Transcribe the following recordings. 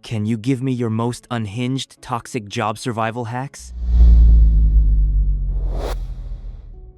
Can you give me your most unhinged, toxic job survival hacks?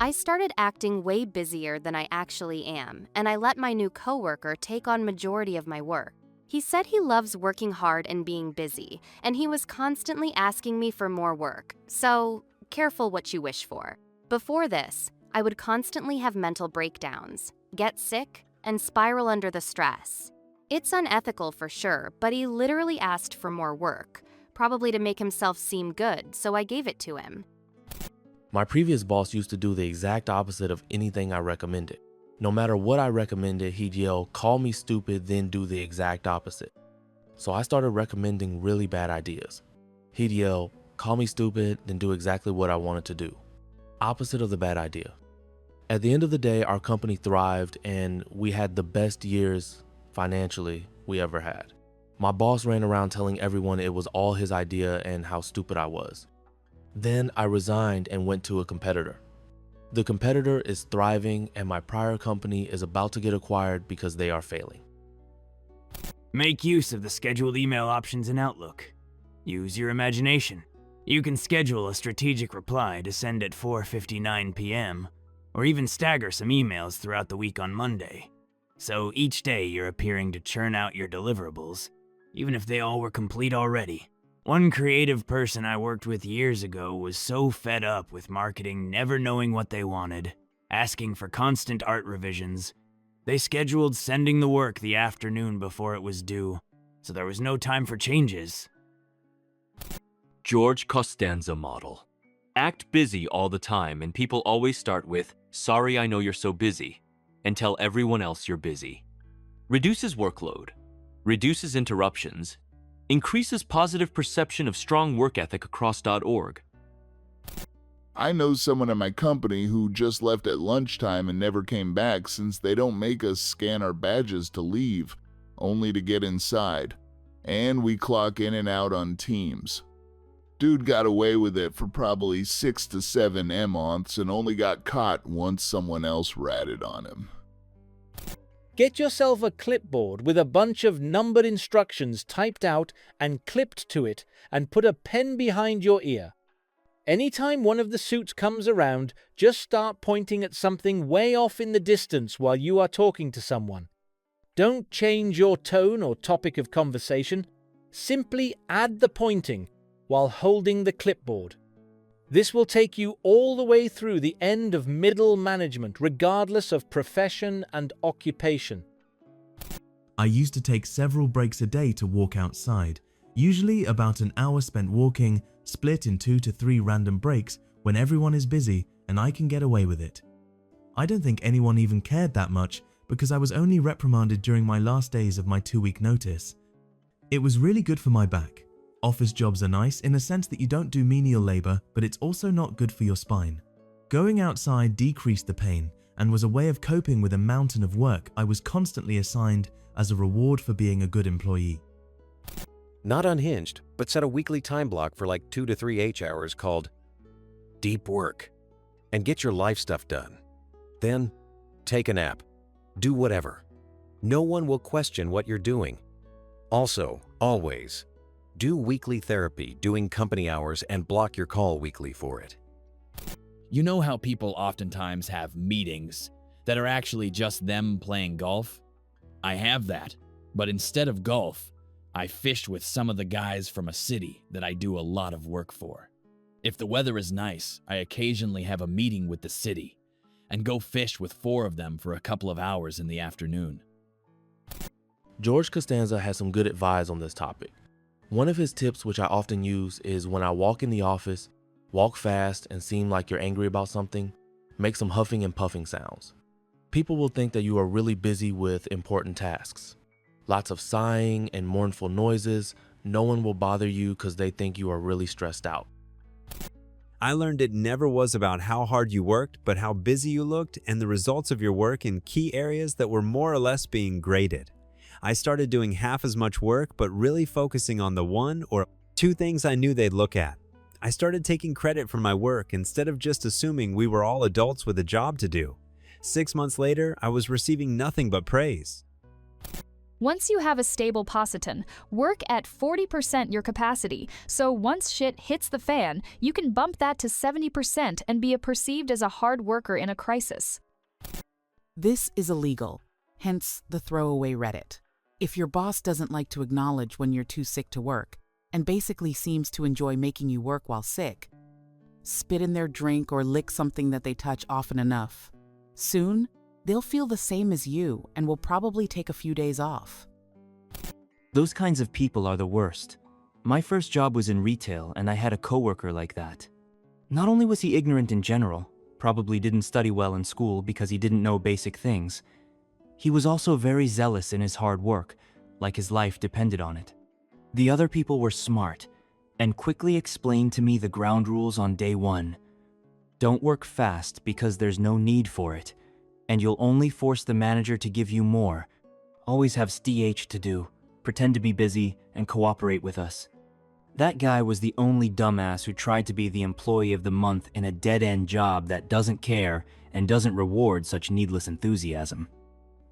I started acting way busier than I actually am, and I let my new coworker take on majority of my work. He said he loves working hard and being busy, and he was constantly asking me for more work. So, careful what you wish for. Before this, I would constantly have mental breakdowns, get sick, and spiral under the stress. It's unethical for sure, but he literally asked for more work, probably to make himself seem good, so I gave it to him. My previous boss used to do the exact opposite of anything I recommended. No matter what I recommended, he'd yell, "Call me stupid," then do the exact opposite. So I started recommending really bad ideas. He'd yell, "Call me stupid," then do exactly what I wanted to do. Opposite of the bad idea. At the end of the day, our company thrived and we had the best years financially we ever had. My boss ran around telling everyone it was all his idea and how stupid I was. Then I resigned and went to a competitor. The competitor is thriving and my prior company is about to get acquired because they are failing. Make use of the scheduled email options in Outlook. Use your imagination. You can schedule a strategic reply to send at 4:59 p.m., or even stagger some emails throughout the week on Monday. So each day you're appearing to churn out your deliverables, even if they all were complete already. One creative person I worked with years ago was so fed up with marketing never knowing what they wanted, asking for constant art revisions. They scheduled sending the work the afternoon before it was due, so there was no time for changes. George Costanza model. Act busy all the time and people always start with, "Sorry, I know you're so busy," and tell everyone else you're busy. Reduces workload, reduces interruptions, increases positive perception of strong work ethic across.org. I know someone at my company who just left at lunchtime and never came back since they don't make us scan our badges to leave, only to get inside. And we clock in and out on Teams. Dude got away with it for probably 6 to 7 months and only got caught once someone else ratted on him. Get yourself a clipboard with a bunch of numbered instructions typed out and clipped to it and put a pen behind your ear. Anytime one of the suits comes around, just start pointing at something way off in the distance while you are talking to someone. Don't change your tone or topic of conversation. Simply add the pointing while holding the clipboard. This will take you all the way through the end of middle management, regardless of profession and occupation. I used to take several breaks a day to walk outside, usually about an hour spent walking, split in 2 to 3 random breaks when everyone is busy and I can get away with it. I don't think anyone even cared that much because I was only reprimanded during my last days of my 2-week notice. It was really good for my back. Office jobs are nice in a sense that you don't do menial labor, but it's also not good for your spine. Going outside decreased the pain and was a way of coping with a mountain of work I was constantly assigned as a reward for being a good employee. Not unhinged, but set a weekly time block for like 2 to 3 H-hours called deep work and get your life stuff done. Then, take a nap. Do whatever. No one will question what you're doing. Also, always, do weekly therapy doing company hours and block your call weekly for it. You know how people oftentimes have meetings that are actually just them playing golf? I have that, but instead of golf, I fished with some of the guys from a city that I do a lot of work for. If the weather is nice, I occasionally have a meeting with the city and go fish with 4 of them for a couple of hours in the afternoon. George Costanza has some good advice on this topic. One of his tips, which I often use, is when I walk in the office, walk fast and seem like you're angry about something, make some huffing and puffing sounds. People will think that you are really busy with important tasks. Lots of sighing and mournful noises. No one will bother you because they think you are really stressed out. I learned it never was about how hard you worked, but how busy you looked and the results of your work in key areas that were more or less being graded. I started doing half as much work, but really focusing on the 1 or 2 things I knew they'd look at. I started taking credit for my work instead of just assuming we were all adults with a job to do. 6 months later, I was receiving nothing but praise. Once you have a stable positon, work at 40% your capacity, so once shit hits the fan, you can bump that to 70% and be perceived as a hard worker in a crisis. This is illegal, hence the throwaway Reddit. If your boss doesn't like to acknowledge when you're too sick to work, and basically seems to enjoy making you work while sick, spit in their drink or lick something that they touch often enough, soon, they'll feel the same as you and will probably take a few days off. Those kinds of people are the worst. My first job was in retail, and I had a coworker like that. Not only was he ignorant in general, probably didn't study well in school because he didn't know basic things, he was also very zealous in his hard work, like his life depended on it. The other people were smart, and quickly explained to me the ground rules on day one. Don't work fast because there's no need for it, and you'll only force the manager to give you more. Always have STH to do, pretend to be busy, and cooperate with us. That guy was the only dumbass who tried to be the employee of the month in a dead-end job that doesn't care and doesn't reward such needless enthusiasm.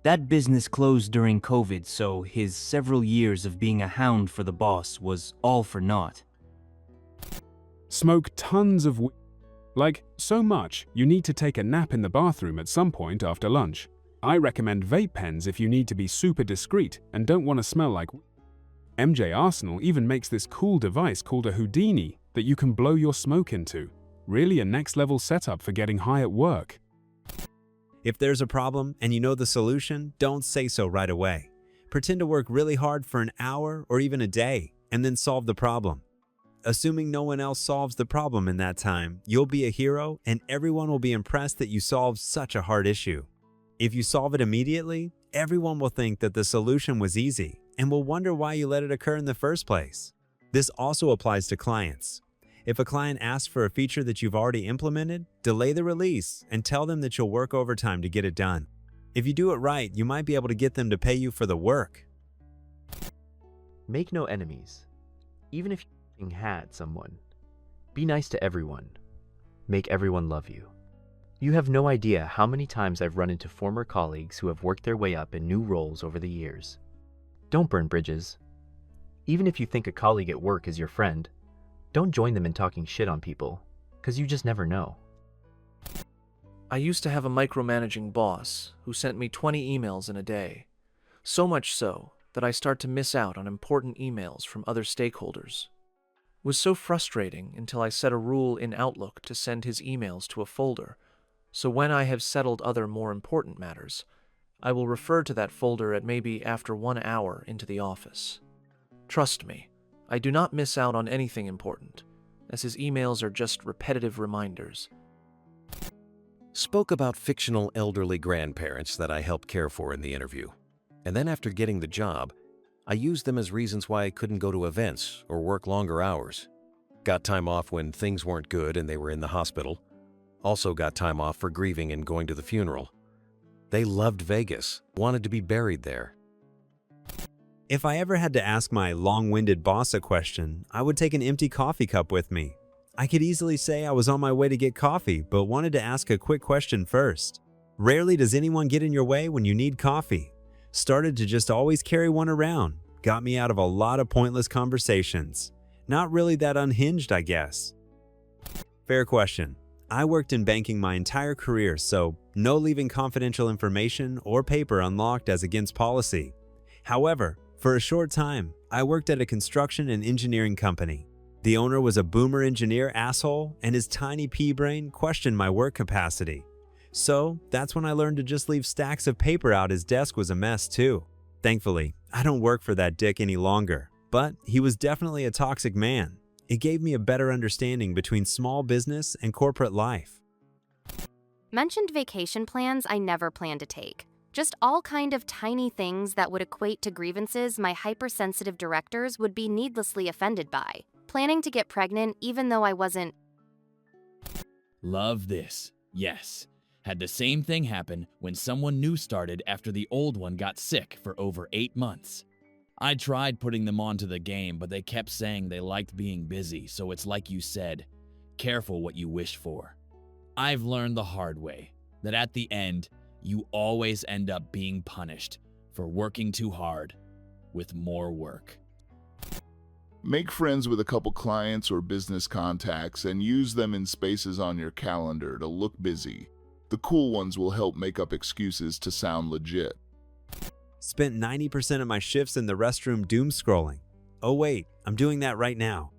That business closed during COVID, so his several years of being a hound for the boss was all for naught. Smoke tons of weed. Like, so much, you need to take a nap in the bathroom at some point after lunch. I recommend vape pens if you need to be super discreet and don't want to smell like weed. MJ Arsenal even makes this cool device called a Houdini that you can blow your smoke into. Really a next-level setup for getting high at work. If there's a problem and you know the solution, don't say so right away. Pretend to work really hard for an hour or even a day, and then solve the problem. Assuming no one else solves the problem in that time, you'll be a hero and everyone will be impressed that you solved such a hard issue. If you solve it immediately, everyone will think that the solution was easy and will wonder why you let it occur in the first place. This also applies to clients. If a client asks for a feature that you've already implemented, delay the release and tell them that you'll work overtime to get it done. If you do it right, you might be able to get them to pay you for the work. Make no enemies. Even if you had someone, be nice to everyone. Make everyone love you. You have no idea how many times I've run into former colleagues who have worked their way up in new roles over the years. Don't burn bridges. Even if you think a colleague at work is your friend, don't join them in talking shit on people, because you just never know. I used to have a micromanaging boss who sent me 20 emails in a day. So much so that I start to miss out on important emails from other stakeholders. It was so frustrating until I set a rule in Outlook to send his emails to a folder, so when I have settled other more important matters, I will refer to that folder at maybe after 1 hour into the office. Trust me, I do not miss out on anything important, as his emails are just repetitive reminders. Spoke about fictional elderly grandparents that I helped care for in the interview. And then after getting the job, I used them as reasons why I couldn't go to events or work longer hours. Got time off when things weren't good and they were in the hospital. Also got time off for grieving and going to the funeral. They loved Vegas, wanted to be buried there. If I ever had to ask my long-winded boss a question, I would take an empty coffee cup with me. I could easily say I was on my way to get coffee, but wanted to ask a quick question first. Rarely does anyone get in your way when you need coffee. Started to just always carry one around. Got me out of a lot of pointless conversations. Not really that unhinged, I guess. Fair question. I worked in banking my entire career, so no leaving confidential information or paper unlocked as against policy. However, for a short time, I worked at a construction and engineering company. The owner was a boomer engineer asshole, and his tiny pea brain questioned my work capacity. So that's when I learned to just leave stacks of paper out. His desk was a mess too. Thankfully, I don't work for that dick any longer, but he was definitely a toxic man. It gave me a better understanding between small business and corporate life. Mentioned vacation plans I never planned to take. Just all kind of tiny things that would equate to grievances my hypersensitive directors would be needlessly offended by. Planning to get pregnant even though I wasn't. Love this. Yes. Had the same thing happen when someone new started after the old one got sick for over 8 months. I tried putting them onto the game, but they kept saying they liked being busy, so it's like you said, careful what you wish for. I've learned the hard way that at the end, you always end up being punished for working too hard with more work. Make friends with a couple clients or business contacts and use them in spaces on your calendar to look busy. The cool ones will help make up excuses to sound legit. Spent 90% of my shifts in the restroom doom scrolling. Oh wait, I'm doing that right now.